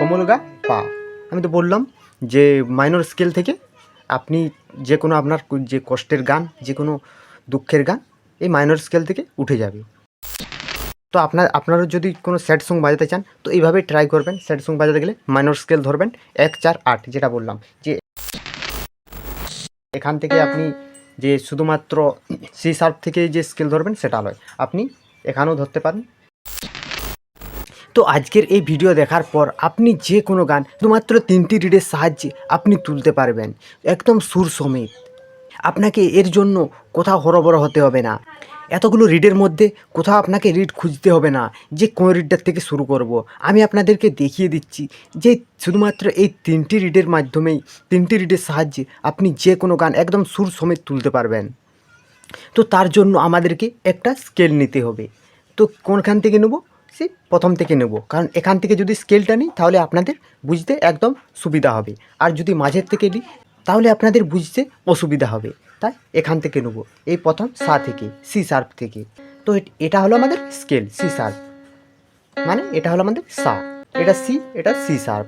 কোমল গা পা। আমি তো বললাম যে মাইনর স্কেল থেকে আপনি যে কোনো আপনার যে কষ্টের গান, যে কোনো দুঃখের গান এই মাইনর স্কেল থেকে উঠে যাবে। তো আপনারা যদি কোনো স্যাড সং বাজাতে চান তো এইভাবে ট্রাই করবেন। স্যাড সং বাজাতে গেলে মাইনর স্কেল ধরবেন 1 4 8, যেটা বললাম যে এখান থেকে আপনি যে শুধুমাত্র সি শার্প থেকে যে স্কেল ধরবেন সেটা নয়, আপনি এখানেও ধরতে পারেন। তো আজকের এই ভিডিও দেখার পর আপনি যে কোনো গান শুধুমাত্র 3টি রিডের সাহায্যে আপনি তুলতে পারবেন, একদম সুর সমেত। আপনাকে এর জন্য কোথাও হরবড় হতে হবে না, এতগুলো রিডের মধ্যে কোথাও আপনাকে রিড খুঁজতে হবে না যে কোন রিডটার থেকে শুরু করব। আমি আপনাদেরকে দেখিয়ে দিচ্ছি যে শুধুমাত্র এই 3টি রিডের মাধ্যমেই, 3টি রিডের সাহায্যে আপনি যে কোনো গান একদম সুর সমেত তুলতে পারবেন। তো তার জন্য আমাদেরকে একটা স্কেল নিতে হবে। তো কোনখান থেকে নেব? সে প্রথম থেকে নেব, কারণ এখান থেকে যদি স্কেলটা নিই তাহলে আপনাদের বুঝতে একদম সুবিধা হবে, আর যদি মাঝের থেকে নিই তাহলে আপনাদের বুঝতে অসুবিধা হবে। তাই এখান থেকে নেব, এই প্রথম সা থেকে, সি শার্প থেকে। তো এটা হলো আমাদের স্কেল সি শার্প, মানে এটা হলো আমাদের সা, এটা সি, এটা সি শার্প,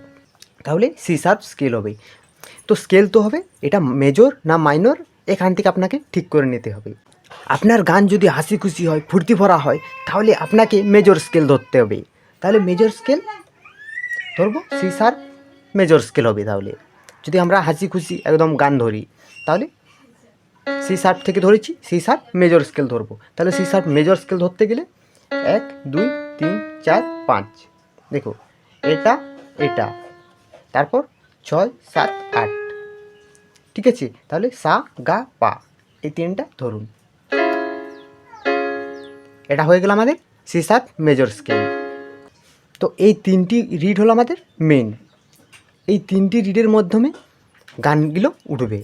তাহলে সি শার্প স্কেল হবে। তো স্কেল তো হবে এটা মেজর না মাইনর, এখান থেকে আপনাকে ঠিক করে নিতে হবে। আপনার গান যদি হাসি খুশি হয়, ফুর্তি ভরা হয়, তাহলে আপনাকে মেজর স্কেল ধরতে হবে। তাহলে মেজর স্কেল ধরবো, সি শার্প মেজর স্কেল হবে। তাহলে যদি আমরা হাসি খুশি একদম গান ধরি তাহলে সি শার্প থেকে ধরেছি, সি শার্প মেজর স্কেল ধরবো। তাহলে সি শার্প মেজর স্কেল ধরতে গেলে 1 2 3 4 5, দেখো এটা এটা, তারপর 6 7 8, ঠিক আছে। তাহলে সা গা পা এই 3টা ধরুন। এটা হয়ে গেল আমাদের সি শার্প মেজর স্কেল। তো এই 3টি রিড হলো আমাদের মেন। এই 3টি রিডের মাধ্যমে গানগুলো উঠবে,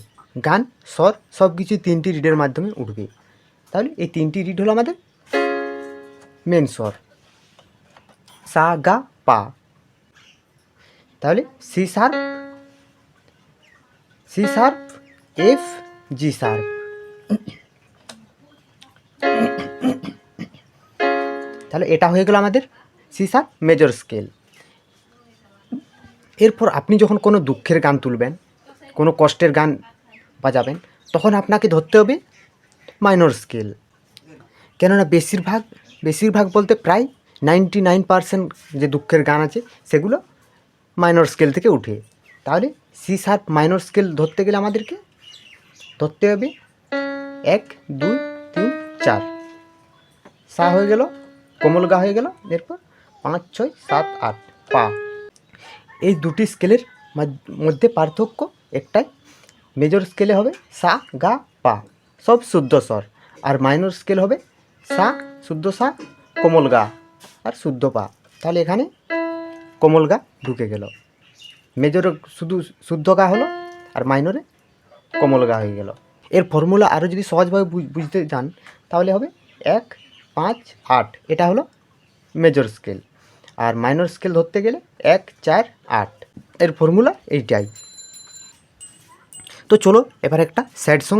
গান স্বর সব কিছু 3টি রিডের মাধ্যমে উঠবে। তাহলে এই 3টি রিড হলো আমাদের মেন স্বর, সা গা পা। তাহলে C sharp, C sharp, F, G sharp. তাহলে এটা হয়ে গেল আমাদের সি শার্প মেজর স্কেল। এরপর আপনি যখন কোনো দুঃখের গান তুলবেন, কোনো কষ্টের গান বাজাবেন, তখন আপনাকে ধরতে হবে মাইনর স্কেল। কেননা বেশিরভাগ বলতে প্রায় 99% যে দুঃখের গান আছে সেগুলো মাইনর স্কেল থেকে উঠে। তাহলে সি শার্প মাইনর স্কেল ধরতে গেলে আমাদেরকে ধরতে হবে 1 2 3 4, সা হয়ে গেল, কোমল গা হয়ে গেল, এরপর 5 6 7 8 পা। এই দুটি স্কেলের মধ্যে পার্থক্য একটাই, মেজর স্কেলে হবে সা গা পা সব শুদ্ধ স্বর, আর মাইনর স্কেল হবে সা শুদ্ধ সা, কোমল গা আর শুদ্ধ পা। তাহলে এখানে কোমল গা ঢুকে গেল, মেজরে শুধু শুদ্ধ গা হলো আর মাইনরে কোমল গা হয়ে গেল। এর ফর্মুলা আরও যদি সহজভাবে বুঝতে চান তাহলে হবে 1 5 8, এটা হলো মেজর স্কেল, আর মাইনর স্কেল ধরতে গেলে 1 4 8। এর ফর্মুলা এইটাই। তো চলো এবার একটা স্যাড সং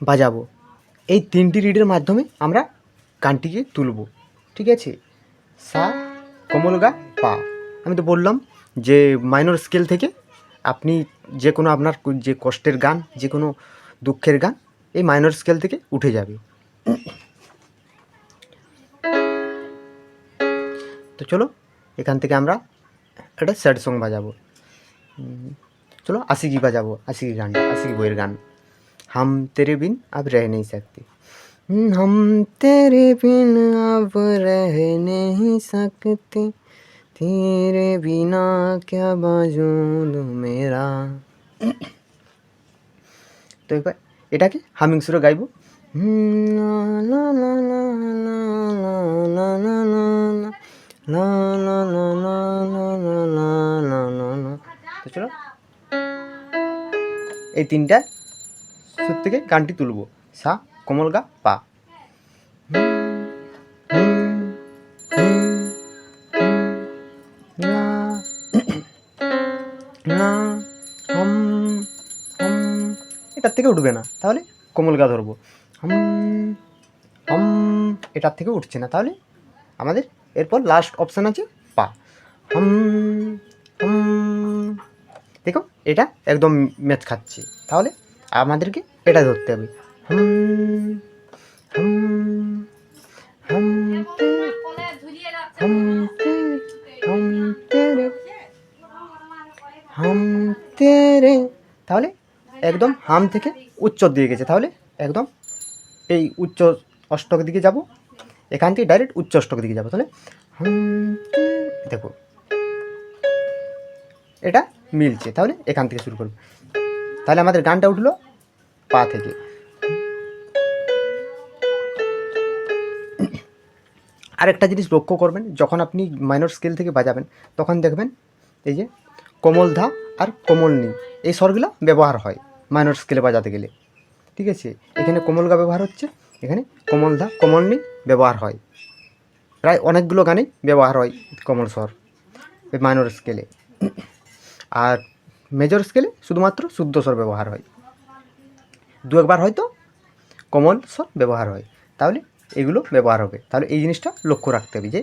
বাজাবো, এই 3টি রিডের মাধ্যমে আমরা গানটিকে তুলব, ঠিক আছে। সা কোমল গা পা। আমি তো বললাম যে মাইনর স্কেল থেকে আপনি যে কোনো আপনার যে কষ্টের গান, যে কোনো দুঃখের গান এই মাইনর স্কেল থেকে উঠে যাবে। তো চলো এখান থেকে আমরা একটা স্যাড সং বাজাবো। চলো আশিকি বাজাবো, আশিকি গানটা, আশিকি বইয়ের গান। हम तेरे बिन अब रह नहीं सकते, हम तेरे बिन अब रह नहीं सकते, तेरे बिना क्या वजूद मेरा। তো এবার এটাকে হামিং সুরে গাইবো। তো চলো এই 3টা সুর থেকে গানটি তুলব, সা কোমল গা পা। এটার থেকে উঠবে না, তাহলে কোমল গা ধরবো। এটার থেকে উঠছে না, তাহলে আমাদের এরপর লাস্ট অপশান আছে পা। দেখো এটা একদম ম্যাচ খাচ্ছে, তাহলে আমাদেরকে এটা ধরতে হবে। হুম হুম হুম হুম হুম তেরে হাম তেরে, তাহলে একদম হাম থেকে উচ্চর দিকে গেছে, তাহলে একদম এই উচ্চ অষ্টক দিকে যাব, এখান থেকে ডাইরেক্ট উচ্চ অষ্টক দিকে যাব। তাহলে দেখো এটা মিলছে, তাহলে এখান থেকে শুরু করব। তাহলে আমাদের গানটা উঠলো পা থেকে। আরেকটা জিনিস লক্ষ্য করবেন, যখন আপনি মাইনর স্কেল থেকে বাজাবেন তখন দেখবেন এই যে কোমল ধা আর কোমল নি এই স্বরগুলো ব্যবহার হয় মাইনর স্কেলে বাজাতে গেলে। ঠিক আছে, এখানে কোমল গা ব্যবহার হচ্ছে, এখানে কোমল ধা কোমল নি ব্যবহার হয়, প্রায় অনেকগুলো গানেই ব্যবহার হয় কোমল স্বর মাইনর স্কেলে। আর মেজর স্কেলে শুধুমাত্র শুদ্ধ স্বর ব্যবহার হয়, দু একবার হয়তো কোমল স্বর ব্যবহার হয়, তাহলে এগুলো ব্যবহার হবে। তাহলে এই জিনিসটা লক্ষ্য রাখতে হবে যে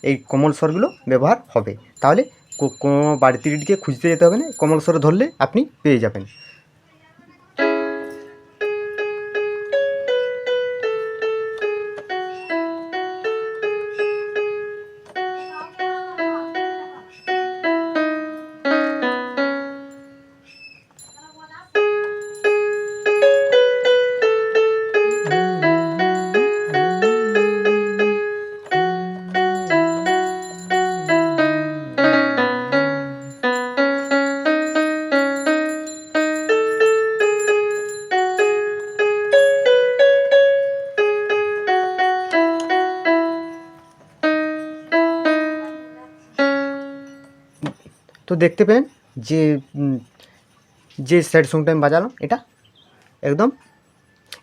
এই কোমল স্বরগুলো ব্যবহার হবে, তাহলে কোনো বাড়তি রিডকে খুঁজতে যেতে হবে না, কোমল স্বর ধরলে আপনি পেয়ে যাবেন। তো দেখতে পেন যে যে স্যাড সংটা আমি বাজালাম এটা একদম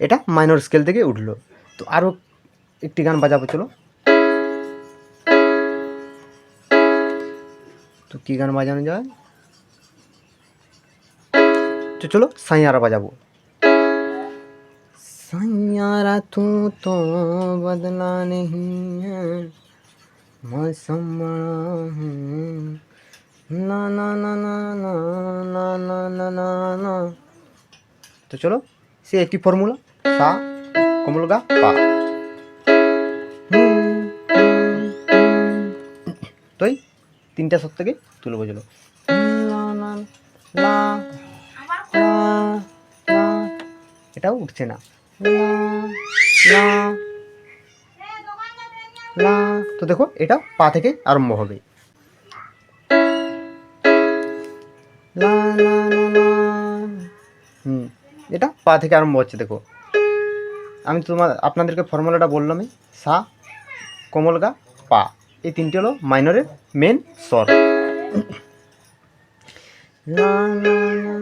এটা মাইনর স্কেল থেকে উঠলো। তো আরও একটি গান বাজাবো, চলো। তো কী গান বাজানো যায়, তো চলো সাইয়ারা বাজাবো। सायारा तू तो बदला नहीं है, मौसम बड़ा है, ना ना ना ना ना ना ना ना ना ना। তো চলো সে একটি ফর্মুলা, সা কোমল গা পা, তো এই তিনটা স্বর থেকে তুলবো, চলো। লা লা লা লা, এটাও উঠছে না, লা লা। তো দেখো এটা পা থেকে আরম্ভ হবে, লা লা লা লা। এটা পা থেকে আরম্ভ হচ্ছে। দেখো আমি আপনাদেরকে ফর্মুলাটা বললামই, সা কোমল গা পা, এই তিনটি হলো মাইনরের মেন স্বর। লা লা লা।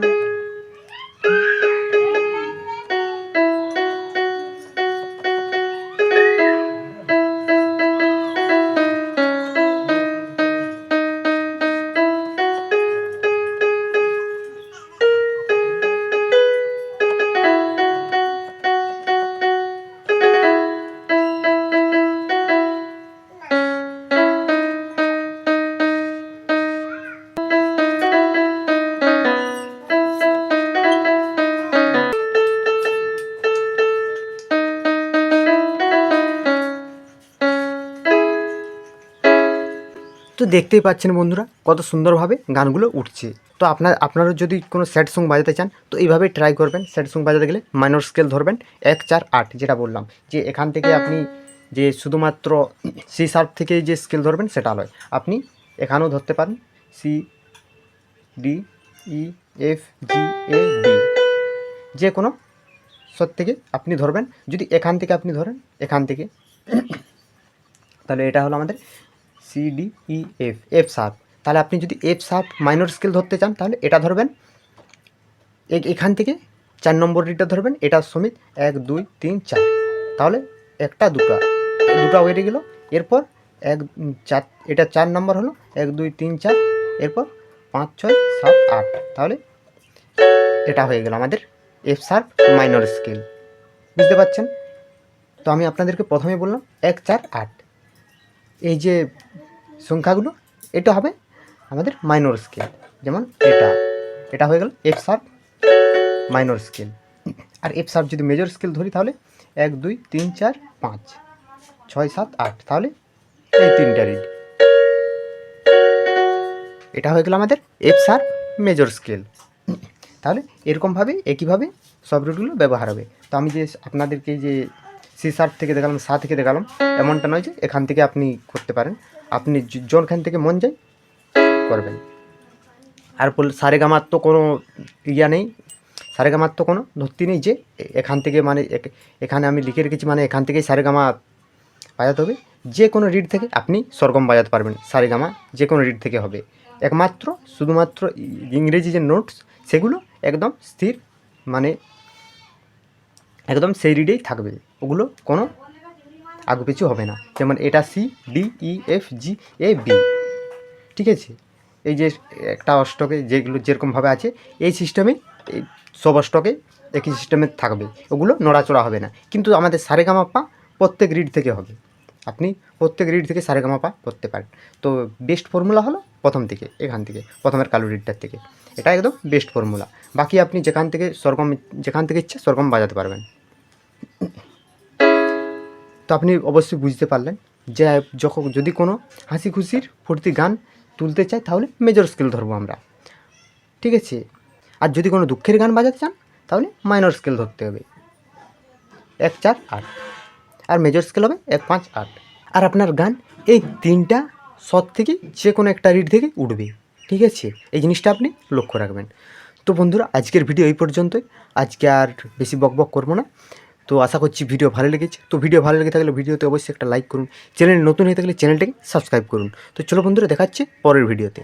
তো দেখতেই পাচ্ছেন বন্ধুরা কত সুন্দরভাবে গানগুলো উঠছে। তো আপনারা যদি কোনো স্যাড সং বাজাতে চান তো এইভাবেই ট্রাই করবেন। স্যাড সং বাজাতে গেলে মাইনর স্কেল ধরবেন 1 4 8, যেটা বললাম যে এখান থেকে আপনি যে শুধুমাত্র সি শার্প থেকে যে স্কেল ধরবেন সেটা নয়, আপনি এখানেও ধরতে পারেন C D E F G A D, যে কোনো স্বর থেকে আপনি ধরবেন। যদি এখান থেকে আপনি ধরেন এখান থেকে, তাহলে এটা হলো আমাদের C D E F, F sharp. তাহলে আপনি যদি এফ শার্প মাইনর স্কেল ধরতে চান তাহলে এটা ধরবেন, এখান থেকে 4 নম্বর রিডটা ধরবেন, এটা সমিত 1 2 3 4, তাহলে একটা দুটা হয়ে গেল। এরপর 1 4, এটা 4 নম্বর হলো, 1 2 3 4, এরপর 5 6 7 8, তাহলে এটা হয়ে গেল আমাদের এফ শার্প মাইনর স্কেল। বুঝতে পারছেন? তো আমি আপনাদেরকে প্রথমে বললাম 1 4 8, এই যে সংখ্যাগুলো এটা হবে আমাদের মাইনর স্কেল। যেমন এটা এটা হয়ে গেল এফ শার্প মাইনর স্কেল। আর এফ শার্প যদি মেজর স্কেল ধরি তাহলে 1 2 3 4 5 6 7 8, তাহলে এই 3টা রিড। এটা হয়ে গেল আমাদের এফ শার্প মেজর স্কেল। তাহলে এরকমভাবে একইভাবে সব রুটগুলো ব্যবহার হবে। তো আমি যে আপনাদেরকে যে সি শার্প থেকে দেখালাম, সা থেকে দেখালাম, এমনটা নয় যে এখান থেকে আপনি করতে পারেন, আপনি যখনখান থেকে মন যায় করবেন। আর সারেগামার তো কোনো ইয়া নেই, সারেগামার তো কোনো ধরতি নেই যে এখান থেকে মানে এখানে আমি লিখে রেখেছি মানে এখান থেকেই সারেগামা বাজাতে হবে। যে কোনো রিড থেকে আপনি সরগম বাজাতে পারবেন, সারেগামা যে কোনো রিড থেকে হবে। একমাত্র শুধুমাত্র ইংরেজি যে নোটস সেগুলো একদম স্থির, মানে একদম সেই রিডেই থাকবে, ওগুলো কোনো আগুপিছু হবে না। যেমন এটা C D E F G A B, ঠিক আছে। এই যে একটা অষ্টকে যেগুলো যেরকমভাবে আছে এই সিস্টেমে, এই সব অষ্টকে একই সিস্টেমে থাকবে, ওগুলো নড়াচড়া হবে না। কিন্তু আমাদের সারেগামাপা প্রত্যেক রিড থেকে হবে, আপনি প্রত্যেক রিড থেকে সারেগামাপা করতে পারেন। তো বেস্ট ফর্মুলা হলো প্রথম থেকে, এখান থেকে প্রথমের কালো রিডটার থেকে, এটা একদম বেস্ট ফর্মুলা। বাকি আপনি যেখান থেকে সরগম, যেখান থেকে ইচ্ছা সরগম বাজাতে পারবেন। তো আপনি অবশ্যই বুঝতে পারলেন যে যখন যদি কোনো হাসি খুশির ফুর্তি গান তুলতে চাই তাহলে মেজর স্কেল ধরবো আমরা, ঠিক আছে। আর যদি কোনো দুঃখের গান বাজাতে চান তাহলে মাইনর স্কেল ধরতে হবে 1 4 8, আর মেজর স্কেল হবে 1 5 8। আর আপনার গান এই 3টা শট থেকে যে কোনো একটা রিড থেকে উঠবে, ঠিক আছে। এই জিনিসটা আপনি লক্ষ্য রাখবেন। তো বন্ধুরা আজকের ভিডিও এই পর্যন্তই, আজকে আর বেশি বকবক করবো না। তো আশা করছি ভিডিও ভালো লেগেছে। তো ভিডিও ভালো লেগে থাকলে ভিডিওতে অবশ্যই একটা লাইক করুন, চ্যানেল নতুন হয়ে থাকলে চ্যানেলটাকে সাবস্ক্রাইব করুন। তো চলো বন্ধুরা, দেখাচ্ছি পরের ভিডিওতে।